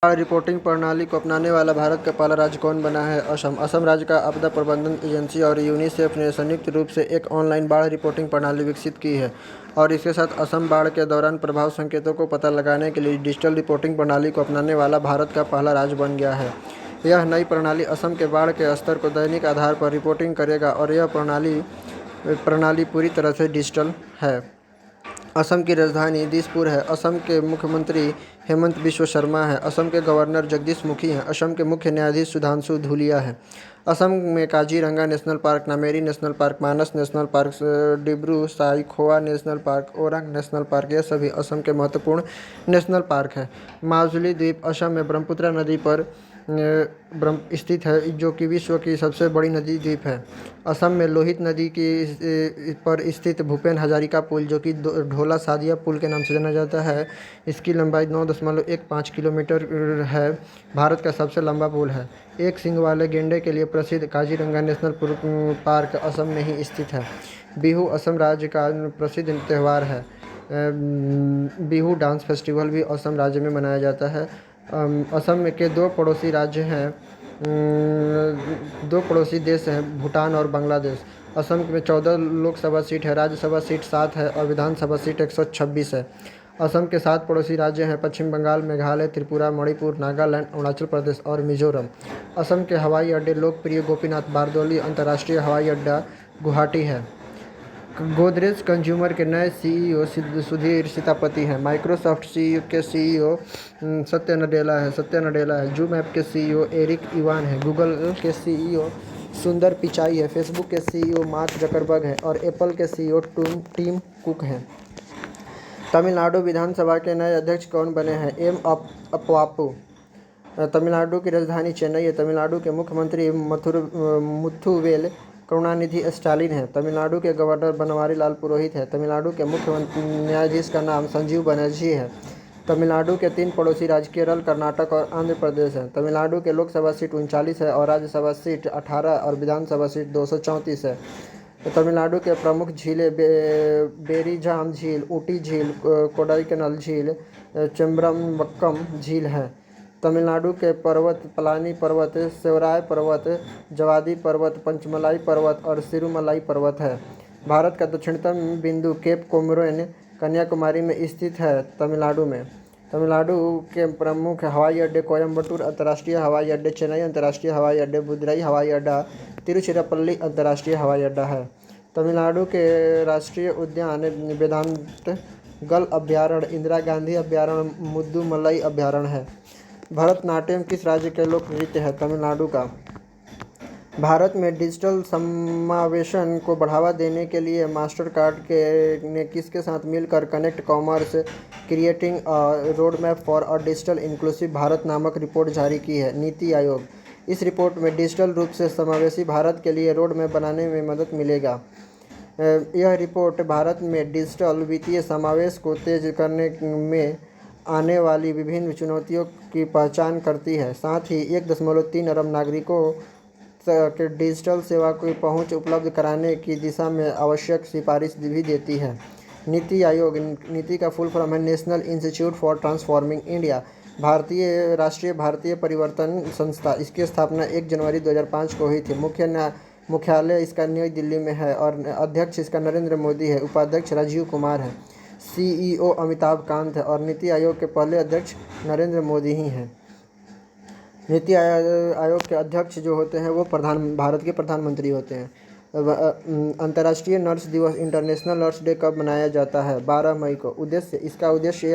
बाढ़ रिपोर्टिंग प्रणाली को अपनाने वाला भारत का पहला राज्य कौन बना है? असम। असम राज्य का आपदा प्रबंधन एजेंसी और यूनिसेफ ने संयुक्त रूप से एक ऑनलाइन बाढ़ रिपोर्टिंग प्रणाली विकसित की है और इसके साथ असम बाढ़ के दौरान प्रभाव संकेतों को पता लगाने के लिए डिजिटल रिपोर्टिंग प्रणाली को अपनाने वाला भारत का पहला राज्य बन गया है। यह नई प्रणाली असम के बाढ़ के स्तर को दैनिक आधार पर रिपोर्टिंग करेगा और यह प्रणाली पूरी तरह से डिजिटल है। असम की राजधानी दिसपुर है। असम के मुख्यमंत्री हेमंत बिश्व शर्मा है। असम के गवर्नर जगदीश मुखी हैं। असम के मुख्य न्यायाधीश सुधांशु धूलिया है। असम में Kaziranga national park, Nameri national park, Manas national park, Dibru Saikhowa national park, Orang national park ये सभी असम के महत्वपूर्ण नेशनल पार्क हैं। माजुली द्वीप असम में ब्रह्मपुत्र नदी पर स्थित है, जो कि विश्व की सबसे बड़ी नदी द्वीप है। असम में लोहित नदी की पर स्थित भूपेन हजारिका पुल, जो कि ढोला सादिया पुल के नाम से जाना जाता है, इसकी लंबाई 9.15 किलोमीटर है। भारत का सबसे लंबा पुल है। एक सींग वाले गेंडे के लिए प्रसिद्ध काजीरंगा नेशनल पार्क असम में ही स्थित है। बिहू असम राज्य का प्रसिद्ध त्यौहार है। बिहू डांस फेस्टिवल भी असम राज्य में मनाया जाता है। असम के दो पड़ोसी राज्य हैं, दो पड़ोसी देश हैं, भूटान और बांग्लादेश। असम में 14 लोकसभा सीट है, राज्यसभा सीट 7 है और विधानसभा सीट 126 है। असम के 7 पड़ोसी राज्य हैं, पश्चिम बंगाल, मेघालय, त्रिपुरा, मणिपुर, नागालैंड, अरुणाचल प्रदेश और मिजोरम। असम के हवाई अड्डे लोकप्रिय गोपीनाथ बारदौली अंतर्राष्ट्रीय हवाई अड्डा गुवाहाटी है। गोदरेज कंज्यूमर के नए सीईओ सुधीर सीतापति हैं। माइक्रोसॉफ्ट के सीईओ सत्या नडेला है। जूम ऐप के सीईओ एरिक इवान है। गूगल के सीईओ सुंदर पिचाई है। फेसबुक के सीईओ मार्क जकरबर्ग हैं और एप्पल के सीईओ टिम कुक हैं। तमिलनाडु विधानसभा के नए अध्यक्ष कौन बने हैं? एम अप्पापू। तमिलनाडु की राजधानी चेन्नई है। तमिलनाडु के मुख्यमंत्री मुथुवेल करुणानिधि स्टालिन है। तमिलनाडु के गवर्नर बनवारी लाल पुरोहित है। तमिलनाडु के मुख्य न्यायाधीश का नाम संजीव बनर्जी है। तमिलनाडु के 3 पड़ोसी राज्य केरल, कर्नाटक और आंध्र प्रदेश हैं। तमिलनाडु के लोकसभा सीट 39 है और राज्यसभा सीट 18 और विधानसभा सीट 234 है। तमिलनाडु के प्रमुख झीलें बेरीजाम झील, ऊटी झील, कोडाईकनाल झील, चेम्ब्रमबक्कम झील हैं। तमिलनाडु के पर्वत पलानी पर्वत, सेवराय पर्वत, जवादी पर्वत, पंचमलाई पर्वत और सिरुमलाई पर्वत है। भारत का दक्षिणतम बिंदु केप कोमोरिन कन्याकुमारी में स्थित है। तमिलनाडु में तमिलनाडु के प्रमुख हवाई अड्डे कोयम्बटूर अंतर्राष्ट्रीय हवाई अड्डे, चेन्नई अंतर्राष्ट्रीय हवाई अड्डे, बुदुरई हवाई अड्डा, तिरुचिरापल्ली अंतर्राष्ट्रीय हवाई अड्डा है। तमिलनाडु के राष्ट्रीय उद्यान वेदांतगल अभयारण्य, इंदिरा गांधी अभयारण्य, मुद्दुमलई अभयारण्य है। भरतनाट्यम किस राज्य का लोक नृत्य है? तमिलनाडु का। भारत में डिजिटल समावेशन को बढ़ावा देने के लिए मास्टरकार्ड ने किसके साथ मिलकर connect commerce creating a roadmap for a digital inclusive Bharat नामक रिपोर्ट जारी की है? नीति आयोग। इस रिपोर्ट में डिजिटल रूप से समावेशी भारत के लिए रोडमैप बनाने में मदद मिलेगा। यह रिपोर्ट भारत में डिजिटल वित्तीय समावेश को तेज करने में आने वाली विभिन्न चुनौतियों की पहचान करती है। साथ ही 1.3 अरब नागरिकों के डिजिटल सेवा की पहुंच उपलब्ध कराने की दिशा में आवश्यक सिफारिश भी देती है। नीति आयोग नीति का फुल फॉर्म है national institute for transforming India, भारतीय परिवर्तन संस्था। इसकी स्थापना 1 जनवरी 2005 को हुई थी। मुख्यालय इसका नई दिल्ली में है और अध्यक्ष इसका नरेंद्र मोदी है। उपाध्यक्ष राजीव कुमार है। सीईओ अमिताभ कांत है और नीति आयोग के पहले अध्यक्ष नरेंद्र मोदी ही हैं। नीति आयोग के अध्यक्ष जो होते हैं वो भारत के प्रधानमंत्री होते हैं। अंतर्राष्ट्रीय नर्स दिवस, इंटरनेशनल नर्स डे कब मनाया जाता है? 12 मई को। इसका उद्देश्य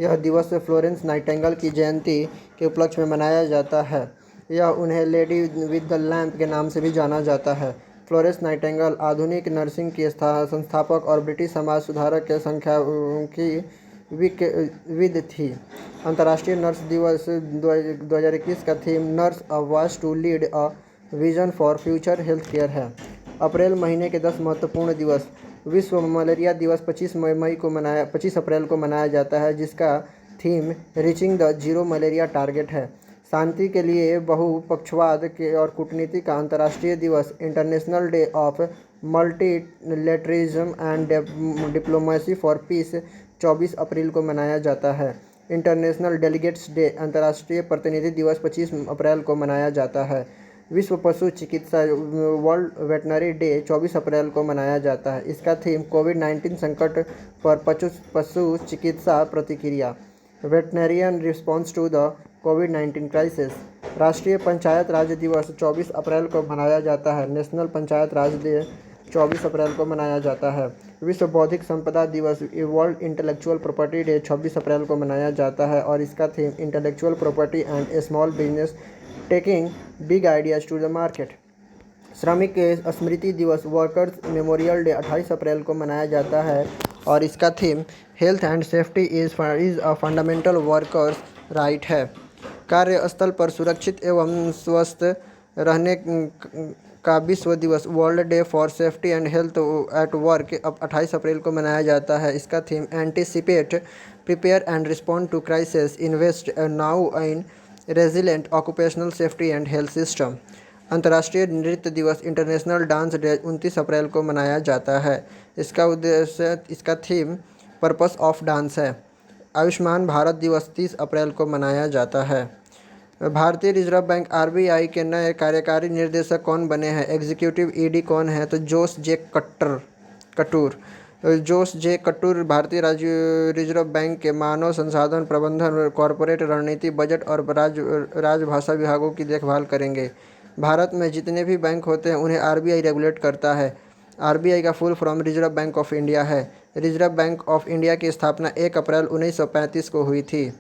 यह दिवस फ्लोरेंस नाइटिंगेल की जयंती के उपलक्ष्य में मनाया जाता है। यह उन्हें लेडी विद द लैंप के नाम से भी जाना जाता है। फ्लोरेंस नाइटिंगेल आधुनिक नर्सिंग की संस्थापक और ब्रिटिश समाज सुधारक के संख्या की विद थी। अंतर्राष्ट्रीय नर्स दिवस 2021 का theme nurse a voice to lead a vision for future health care है। अप्रैल महीने के 10 महत्वपूर्ण दिवस। विश्व मलेरिया दिवस 25 अप्रैल को मनाया जाता है, जिसका theme reaching the zero malaria target है। शांति के लिए बहुपक्षवाद के और कूटनीति का अंतर्राष्ट्रीय दिवस international day of multilateralism and diplomacy for piece 24 अप्रैल को मनाया जाता है। इंटरनेशनल डेलीगेट्स डे अंतर्राष्ट्रीय प्रतिनिधि दिवस 25 अप्रैल को मनाया जाता है। विश्व पशु चिकित्सा वर्ल्ड वेटनरी डे 24 अप्रैल को मनाया जाता है। इसका थीम कोविड-19 संकट पर पशु चिकित्सा प्रतिक्रिया, वेटनरियन रिस्पॉन्स टू द कोविड-19 क्राइसिस। राष्ट्रीय पंचायत राज दिवस 24 अप्रैल को मनाया जाता है। नेशनल पंचायत राज डे 24 अप्रैल को मनाया जाता है। विश्व बौद्धिक संपदा दिवस वर्ल्ड इंटेलेक्चुअल प्रॉपर्टी डे 26 अप्रैल को मनाया जाता है और इसका theme intellectual property and small business taking big ideas to the market. श्रमिक स्मृति दिवस वर्कर्स मेमोरियल डे 28 अप्रैल को मनाया जाता है और इसका theme health and safety is a fundamental workers right है। कार्यस्थल पर सुरक्षित एवं स्वस्थ रहने का विश्व दिवस world day for safety and health at work अब 28 अप्रैल को मनाया जाता है। इसका theme anticipate, prepare and respond to crisis, invest now in resilient occupational safety and health system. अंतर्राष्ट्रीय नृत्य दिवस इंटरनेशनल डांस डे 29 अप्रैल को मनाया जाता है। इसका थीम पर्पस ऑफ डांस है। आयुष्मान भारत दिवस 30 अप्रैल को मनाया जाता है। भारतीय रिजर्व बैंक आरबीआई के नए कार्यकारी निर्देशक कौन बने हैं? एग्जीक्यूटिव ईडी कौन है? तो जोश जे कटूर। जोश जे कटूर भारतीय रिजर्व बैंक के मानव संसाधन प्रबंधन, कॉरपोरेट रणनीति, बजट और राजभाषा विभागों की देखभाल करेंगे। भारत में जितने भी बैंक होते हैं उन्हें आरबीआई रेगुलेट करता है। आरबीआई का full form reserve bank of India है। रिजर्व बैंक ऑफ इंडिया की स्थापना 1 अप्रैल 1935 को हुई थी।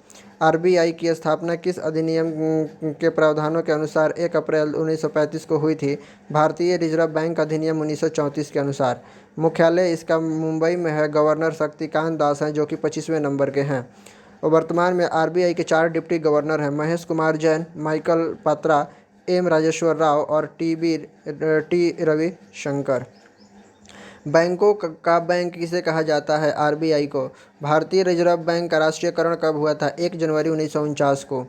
आरबीआई की स्थापना किस अधिनियम के प्रावधानों के अनुसार 1 अप्रैल 1935 को हुई थी? भारतीय रिजर्व बैंक अधिनियम 1934 के अनुसार। मुख्यालय इसका मुंबई में है। गवर्नर शक्तिकांत दास हैं जो कि 25वें नंबर के हैं। और वर्तमान में आरबीआई के 4 डिप्टी गवर्नर हैं: महेश कुमार जैन, माइकल पात्रा, एम राजेश्वर राव और टी रविशंकर। बैंकों का बैंक किसे कहा जाता है? आरबीआई को। भारतीय रिजर्व बैंक का राष्ट्रीयकरण कब हुआ था? 1 जनवरी 1949 को।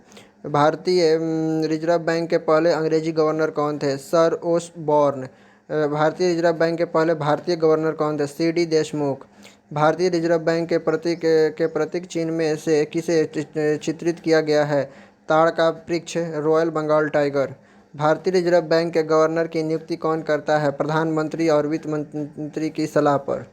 भारतीय रिजर्व बैंक के पहले अंग्रेजी गवर्नर कौन थे? Sir Osborne. भारतीय रिजर्व बैंक के पहले भारतीय गवर्नर कौन थे? सीडी देशमुख। भारतीय रिजर्व बैंक के प्रतीक चिन्ह में से किसे चित्रित किया गया है? ताड़ का वृक्ष, रॉयल बंगाल टाइगर। भारतीय रिजर्व बैंक के गवर्नर की नियुक्ति कौन करता है? प्रधानमंत्री और वित्त मंत्री की सलाह पर।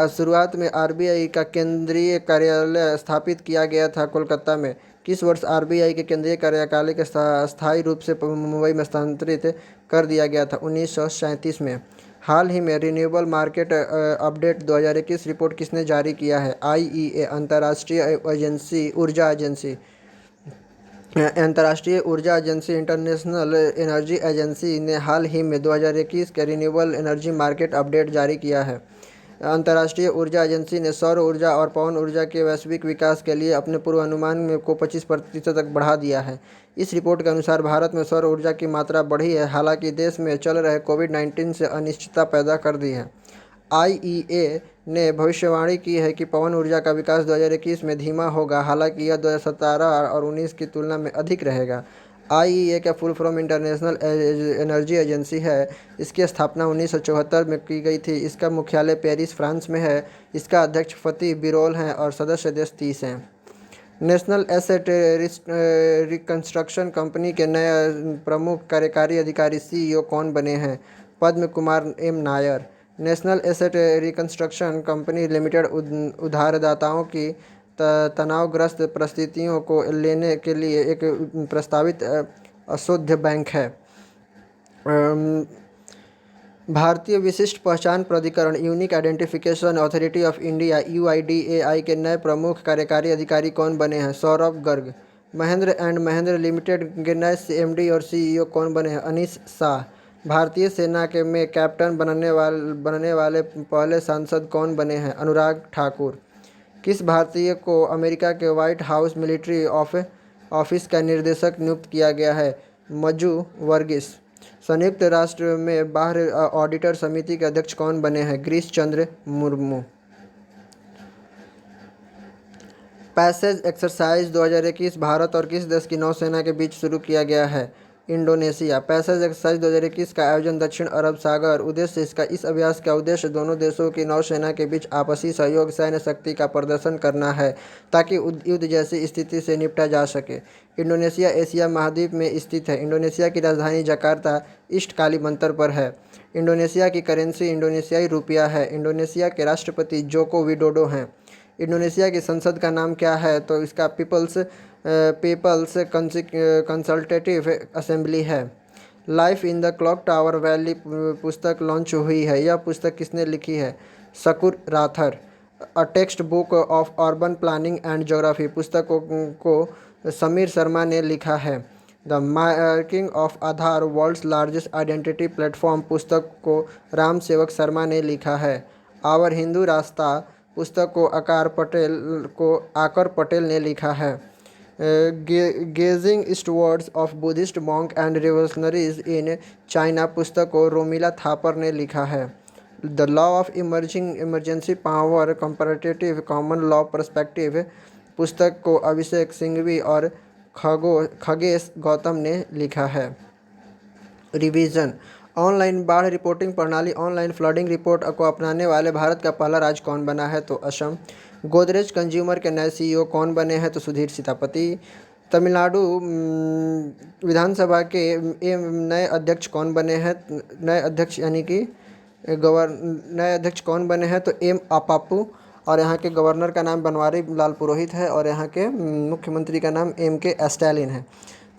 शुरुआत में आरबीआई का केंद्रीय कार्यालय स्थापित किया गया था कोलकाता में। किस वर्ष आरबीआई के केंद्रीय कार्यालय के स्थायी रूप से मुंबई में स्थानांतरित कर दिया गया था? 1937 में। हाल ही में रिन्यूएबल मार्केट अपडेट 2021 रिपोर्ट किसने जारी किया है? आईईए अंतर्राष्ट्रीय ऊर्जा एजेंसी इंटरनेशनल एनर्जी एजेंसी ने हाल ही में 2021 के रिन्यूएबल एनर्जी मार्केट अपडेट जारी किया है। अंतर्राष्ट्रीय ऊर्जा एजेंसी ने सौर ऊर्जा और पवन ऊर्जा के वैश्विक विकास के लिए अपने पूर्वानुमान को 25% तक बढ़ा दिया है। इस रिपोर्ट के अनुसार भारत में सौर ऊर्जा की मात्रा बढ़ी है, हालांकि देश में चल रहे कोविड-19 से अनिश्चितता पैदा कर दी है। आईईए ने भविष्यवाणी की है कि पवन ऊर्जा का विकास 2021 में धीमा होगा, हालांकि यह 2017 और 19 की तुलना में अधिक रहेगा। आईईए का full form international energy agency है। इसकी स्थापना 1974 में की गई थी। इसका मुख्यालय पेरिस, फ्रांस में है। इसका अध्यक्ष फती बिरोल हैं और सदस्य देश 30 हैं। नेशनल एसेट रिकंस्ट्रक्शन कंपनी के नए प्रमुख कार्यकारी अधिकारी सीईओ कौन बने हैं? Padma Kumar M Nair. National asset reconstruction company limited उधारदाताओं की तनावग्रस्त परिस्थितियों को लेने के लिए एक प्रस्तावित अशुद्ध बैंक है। भारतीय विशिष्ट पहचान प्राधिकरण unique identification authority of India UIDAI के नए प्रमुख कार्यकारी अधिकारी कौन बने हैं? सौरभ गर्ग। महिंद्रा एंड महिंद्रा लिमिटेड के नए एमडी और सीईओ कौन बने हैं? अनीश शाह। भारतीय सेना के में कैप्टन बनने वाले पहले सांसद कौन बने हैं? अनुराग ठाकुर। किस भारतीय को अमेरिका के व्हाइट हाउस मिलिट्री ऑफिस का निदेशक नियुक्त किया गया है? मंजू वर्गीस। संयुक्त राष्ट्र में बाह्य ऑडिटर समिति के अध्यक्ष कौन बने हैं? गिरीश चंद्र मुर्मू। पैसेज एक्सरसाइज 2021 भारत और किस देश की नौसेना के बीच शुरू किया गया है? इंडोनेशिया। पैसेज एक्सरसाइज 2021 का आयोजन दक्षिण अरब सागर। उद्देश्य इसका इस अभ्यास का उद्देश्य दोनों देशों की नौसेना के बीच आपसी सहयोग, सैन्य शक्ति का प्रदर्शन करना है ताकि युद्ध जैसी स्थिति से निपटा जा सके। इंडोनेशिया एशिया महाद्वीप में स्थित है। इंडोनेशिया की राजधानी जकार्ता ईस्ट कालीमंतर पर है। इंडोनेशिया की करेंसी इंडोनेशियाई रुपया है। इंडोनेशिया के राष्ट्रपति जोको विडोडो हैं। इंडोनेशिया की संसद का नाम क्या है? तो इसका पीपल्स कंसल्टेटिव असेंबली है। Life in the clock tower valley पुस्तक लॉन्च हुई है। यह पुस्तक किसने लिखी है? Shakoor Rather. A text book of urban planning and geography पुस्तक को समीर शर्मा ने लिखा है। The making of Aadhaar world's largest identity platform पुस्तक को राम सेवक शर्मा ने लिखा है। आवर हिंदू रास्ता पुस्तक को आकर पटेल ने लिखा है। Gazing eastwards of Buddhist monk and revolutionaries in China पुस्तक को रोमिला थापर ने लिखा है। The law of emergency power comparative common law perspective पुस्तक को अभिषेक सिंघवी और खगेश गौतम ने लिखा है। रिवीजन। ऑनलाइन बाढ़ रिपोर्टिंग प्रणाली ऑनलाइन फ्लडिंग रिपोर्ट को अपनाने वाले भारत का पहला राज्य कौन बना है? तो असम। गोदरेज कंज्यूमर के नए सीईओ कौन बने हैं? तो सुधीर सीतापति। तमिलनाडु विधानसभा के नए अध्यक्ष कौन बने हैं? नए अध्यक्ष यानी कि नए अध्यक्ष कौन बने हैं? तो एम अप्पापू। और यहाँ के गवर्नर का नाम बनवारी लाल पुरोहित है और यहाँ के मुख्यमंत्री का नाम MK स्टैलिन है।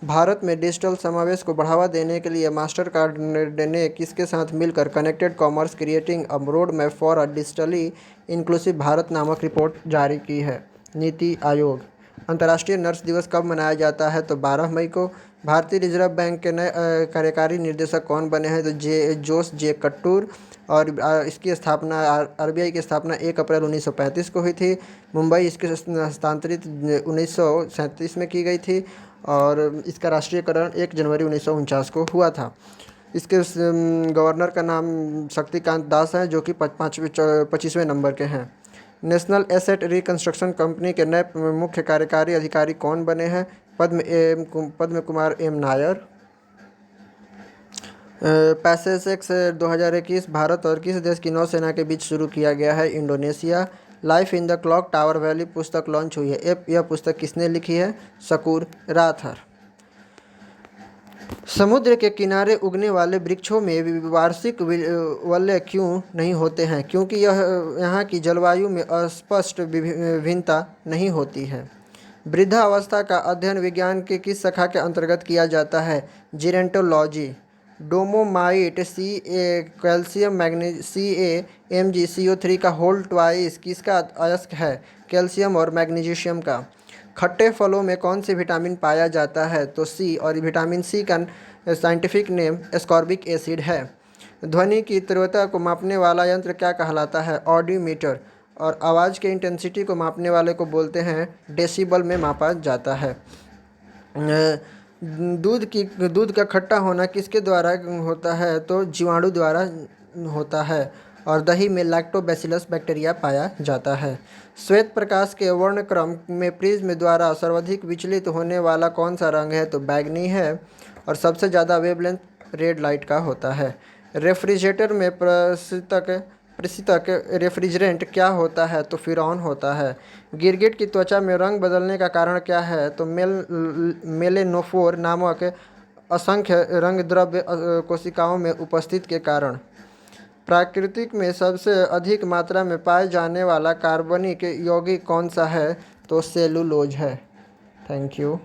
भारत में डिजिटल समावेश को बढ़ावा देने के लिए मास्टर कार्ड ने किसके साथ मिलकर connected commerce creating a road map for a digitally inclusive Bharat नामक रिपोर्ट जारी की है? नीति आयोग। अंतर्राष्ट्रीय नर्स दिवस कब मनाया जाता है? तो 12 मई को। भारतीय रिजर्व बैंक के नए कार्यकारी निर्देशक कौन बने हैं? तो जोस जे कट्टूर। और इसकी स्थापना RBI की स्थापना 1 अप्रैल 1935 को हुई थी। मुंबई इसके हस्तांतरित 1937 में की गई थी और इसका राष्ट्रीयकरण 1 जनवरी 1949 को हुआ था। इसके गवर्नर का नाम शक्तिकांत दास है जो कि 25वें नंबर के हैं। नेशनल एसेट रिकंस्ट्रक्शन कंपनी के नए मुख्य कार्यकारी अधिकारी कौन बने हैं? Padma Kumar M Nair. PASSEX 2021 Bharat और किस देश की नौसेना के बीच शुरू किया गया है? Indonesia. Life in the clock tower valley पुस्तक लॉन्च हुई है। यह पुस्तक किसने लिखी है? शकूर राथर। समुद्र के किनारे उगने वाले वृक्षों में वार्षिक वलय क्यों नहीं होते हैं? क्योंकि यहाँ की जलवायु में अस्पष्ट विभिन्नता नहीं होती है। वृद्धावस्था का अध्ययन विज्ञान के किस शाखा के अंतर्गत किया जाता है? जीरेंटोलॉजी। डोमोमाइट कैल्शियम CaMgCO3 का होल ट्वाइस किसका अयस्क है? कैल्शियम और मैग्नीशियम का। खट्टे फलों में कौन से विटामिन पाया जाता है? तो C। और विटामिन C का साइंटिफिक नेम एस्कॉर्बिक एसिड है। ध्वनि की तीव्रता को मापने वाला यंत्र क्या कहलाता है? ऑडियोमीटर। और आवाज़ के इंटेंसिटी को मापने वाले को बोलते हैं डेसिबल में मापा जाता है। दूध का खट्टा होना किसके द्वारा होता है? तो जीवाणु द्वारा होता है। और दही में लैक्टोबैसिलस बैक्टीरिया पाया जाता है। श्वेत प्रकाश के वर्णक्रम में प्रिज्म द्वारा सर्वाधिक विचलित होने वाला कौन सा रंग है? तो बैगनी है। और सबसे ज़्यादा वेवलेंथ रेड लाइट का होता है। रेफ्रिजरेटर में प्रशीतक रेफ्रिजरेंट क्या होता है? तो फ्यूरॉन होता है। गिरगिट की त्वचा में रंग बदलने का कारण क्या है? तो मेलेनोफोर नामक असंख्य रंग द्रव्य कोशिकाओं में उपस्थित के कारण। प्राकृतिक में सबसे अधिक मात्रा में पाए जाने वाला कार्बनिक यौगिक कौन सा है? तो सेलुलोज है। Thank you.